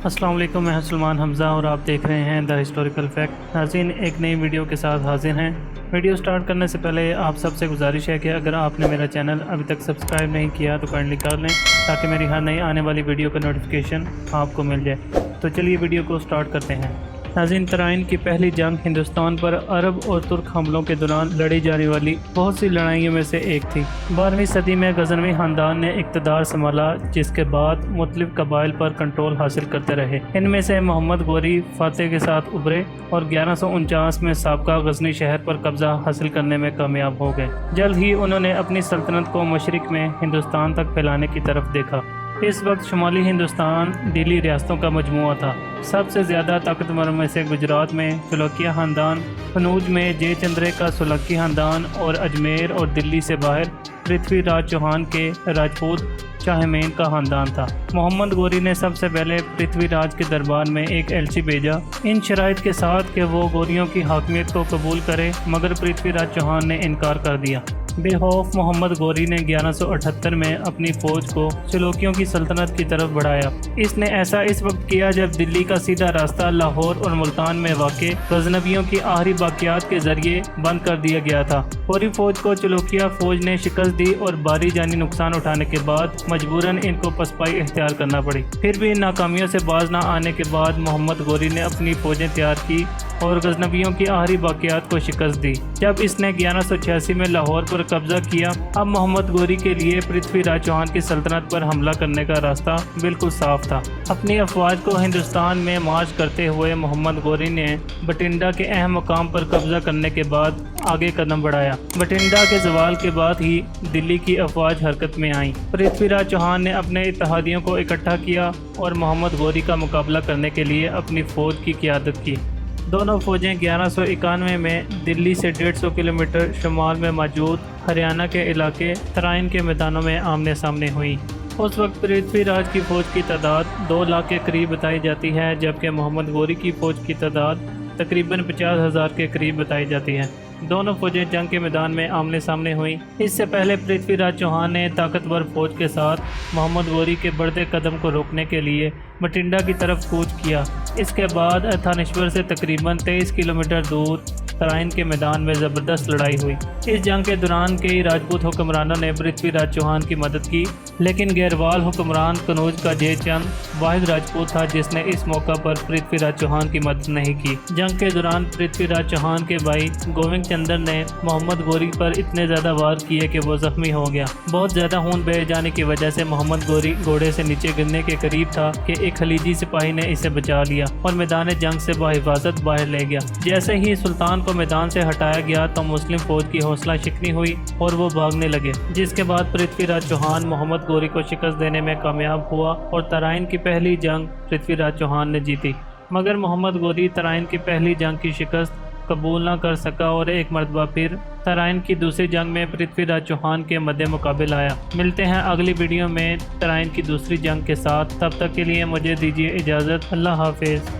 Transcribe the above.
السلام علیکم، میں سلمان حمزہ اور آپ دیکھ رہے ہیں دا ہسٹوریکل فیکٹ۔ ناظرین، ایک نئی ویڈیو کے ساتھ حاضر ہیں۔ ویڈیو سٹارٹ کرنے سے پہلے آپ سب سے گزارش ہے کہ اگر آپ نے میرا چینل ابھی تک سبسکرائب نہیں کیا تو کائنڈلی کر لیں تاکہ میری ہر نئی آنے والی ویڈیو کا نوٹیفیکیشن آپ کو مل جائے۔ تو چلیے ویڈیو کو سٹارٹ کرتے ہیں۔ ناظرین، ترائن کی پہلی جنگ ہندوستان پر عرب اور ترک حملوں کے دوران لڑی جانے والی بہت سی لڑائیوں میں سے ایک تھی۔ 12ویں صدی میں غزنوی خاندان نے اقتدار سنبھالا، جس کے بعد مختلف قبائل پر کنٹرول حاصل کرتے رہے۔ ان میں سے محمد غوری فاتح کے ساتھ ابھرے اور 1149 میں سابقہ غزنی شہر پر قبضہ حاصل کرنے میں کامیاب ہو گئے۔ جلد ہی انہوں نے اپنی سلطنت کو مشرق میں ہندوستان تک پھیلانے کی طرف دیکھا۔ اس وقت شمالی ہندوستان ڈیلی ریاستوں کا مجموعہ تھا۔ سب سے زیادہ طاقتور میں سے گجرات میں چلوکیہ خاندان، قنوج میں جے چندرے کا سولکی خاندان اور اجمیر اور دلی سے باہر پرتھوی راج چوہان کے راجپوت چاہمین کا خاندان تھا۔ محمد غوری نے سب سے پہلے پرتھوی راج کے دربار میں ایک ایلچی بھیجا، ان شرائط کے ساتھ کہ وہ غوریوں کی حاکمیت کو قبول کرے، مگر پرتھوی راج چوہان نے انکار کر دیا۔ بے خوف محمد غوری نے 1178 میں اپنی فوج کو چلوکیوں کی سلطنت کی طرف بڑھایا۔ اس نے ایسا اس وقت کیا جب دلی کا سیدھا راستہ لاہور اور ملتان میں واقع غزنویوں کی آخری باقیات کے ذریعے بند کر دیا گیا تھا۔ غوری فوج کو چلوکیہ فوج نے شکست دی اور بھاری جانی نقصان اٹھانے کے بعد مجبوراً ان کو پسپائی اختیار کرنا پڑی۔ پھر بھی ناکامیوں سے باز نہ آنے کے بعد محمد غوری نے اپنی فوجیں تیار کی اور غزنویوں کی آخری باقیات کو شکست دی۔ جب اس نے 1186 میں لاہور پر قبضہ کیا، اب محمد غوری کے لیے پرتھوی راج چوہان کی سلطنت پر حملہ کرنے کا راستہ بالکل صاف تھا۔ اپنی افواج کو ہندوستان میں مارچ کرتے ہوئے محمد غوری نے بٹنڈا کے اہم مقام پر قبضہ کرنے کے بعد آگے قدم بڑھایا۔ بٹنڈا کے زوال کے بعد ہی دلی کی افواج حرکت میں آئیں۔ پرتھوی راج چوہان نے اپنے اتحادیوں کو اکٹھا کیا اور محمد غوری کا مقابلہ کرنے کے لیے اپنی فوج کی قیادت کی۔ دونوں فوجیں 1191 میں دلی سے 150 کلومیٹر شمال میں موجود ہریانہ کے علاقے ترائن کے میدانوں میں آمنے سامنے ہوئیں۔ اس وقت پرتھوی راج کی فوج کی تعداد 2 لاکھ کے قریب بتائی جاتی ہے، جبکہ محمد غوری کی فوج کی تعداد تقریباً 50,000 کے قریب بتائی جاتی ہے۔ دونوں فوجیں جنگ کے میدان میں آمنے سامنے ہوئیں۔ اس سے پہلے پرتھوی راج چوہان نے طاقتور فوج کے ساتھ محمد غوری کے بڑھتے قدم کو روکنے کے لیے بٹنڈا کی طرف کوچ کیا۔ اس کے بعد تھانیشور سے تقریباً 23 کلومیٹر دور ترائن کے میدان میں زبردست لڑائی ہوئی۔ اس جنگ کے دوران کئی راجپوت حکمرانوں نے پرتھوی راج چوہان کی مدد کی، لیکن غیروال حکمران قنوج کا جے چند واحد راجپوت تھا جس نے اس موقع پر پرتھوی راج چوہان کی مدد نہیں کی۔ جنگ کے دوران پرتھوی راج چوہان کے بھائی گوونگ چندر نے محمد غوری پر اتنے زیادہ وار کیے کہ وہ زخمی ہو گیا۔ بہت زیادہ خون بہہ جانے کی وجہ سے محمد غوری گھوڑے سے نیچے گرنے کے قریب تھا کہ ایک خلیجی سپاہی نے اسے بچا لیا اور میدان جنگ سے بحفاظت باہر لے گیا۔ جیسے ہی سلطان کو میدان سے ہٹایا گیا تو مسلم فوج کی حوصلہ شکنی ہوئی اور وہ بھاگنے لگے، جس کے بعد پرتھوی راج چوہان محمد غوری کو شکست دینے میں کامیاب ہوا اور ترائن کی پہلی جنگ پرتھوی راج چوہان نے جیتی۔ مگر محمد غوری ترائن کی پہلی جنگ کی شکست قبول نہ کر سکا اور ایک مرتبہ پھر ترائن کی دوسری جنگ میں پرتھوی راج چوہان کے مد مقابل آیا۔ ملتے ہیں اگلی ویڈیو میں ترائن کی دوسری جنگ کے ساتھ، تب تک کے لیے مجھے دیجیے اجازت۔ اللہ حافظ۔